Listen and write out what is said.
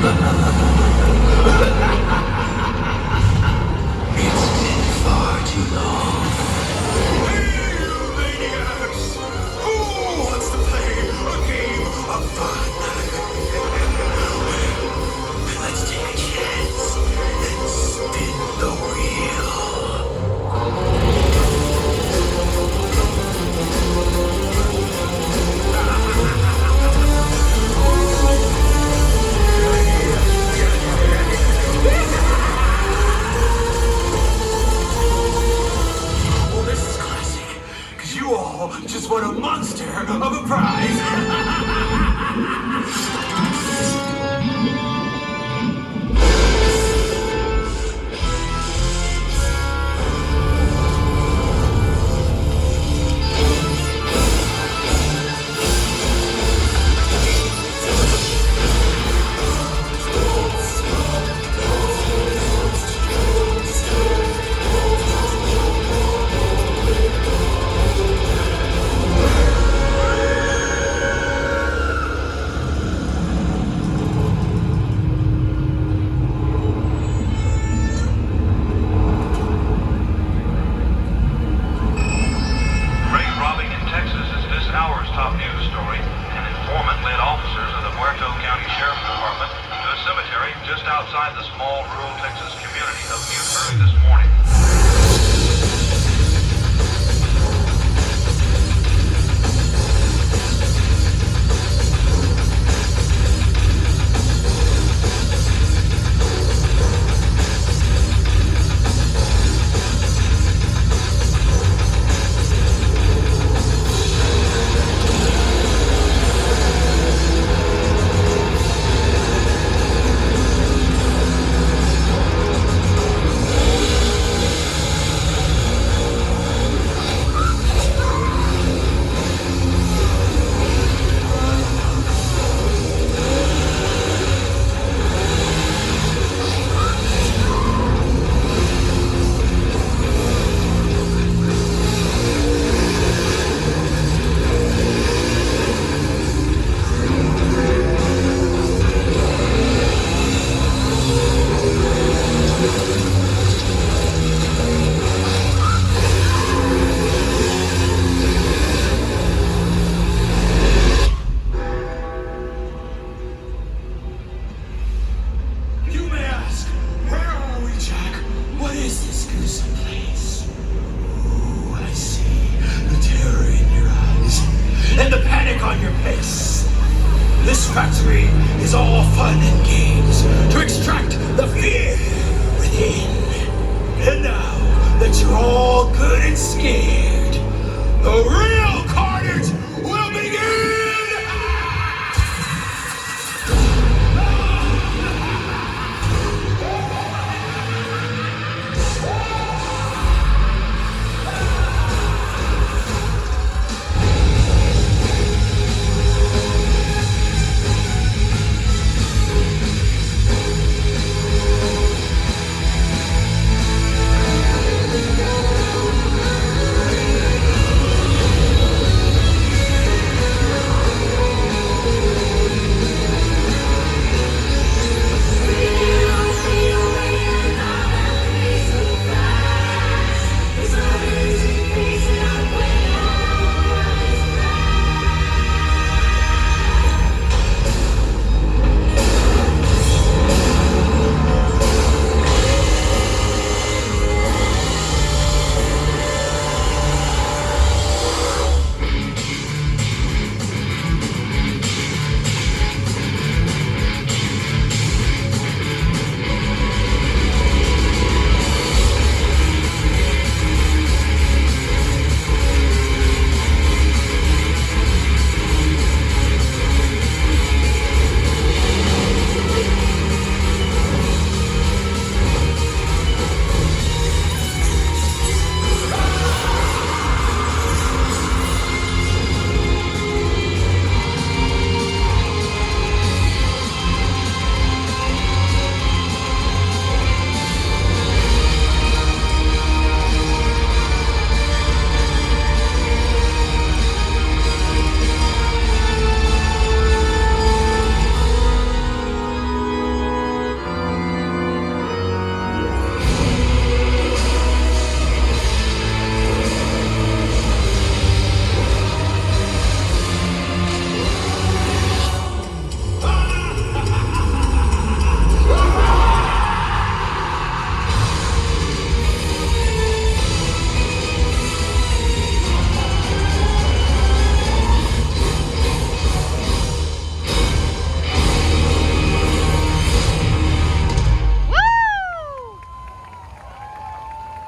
It's been far too long. Hey, you maniacs! Who wants to play a game of fun? Let's take a chance and spin the wheel. Well, this is classic, because you all just won a monster of a prize. Ray robbing in Texas is this hour's top news story. An informant led officers of the Muerto County Sheriff's Department to a cemetery just outside the small rural Texas community of Butte early this morning. You may ask, where are we, Jack? What is this gruesome place? Ooh, I see the terror in your eyes and the panic on your face. This factory is all fun and games.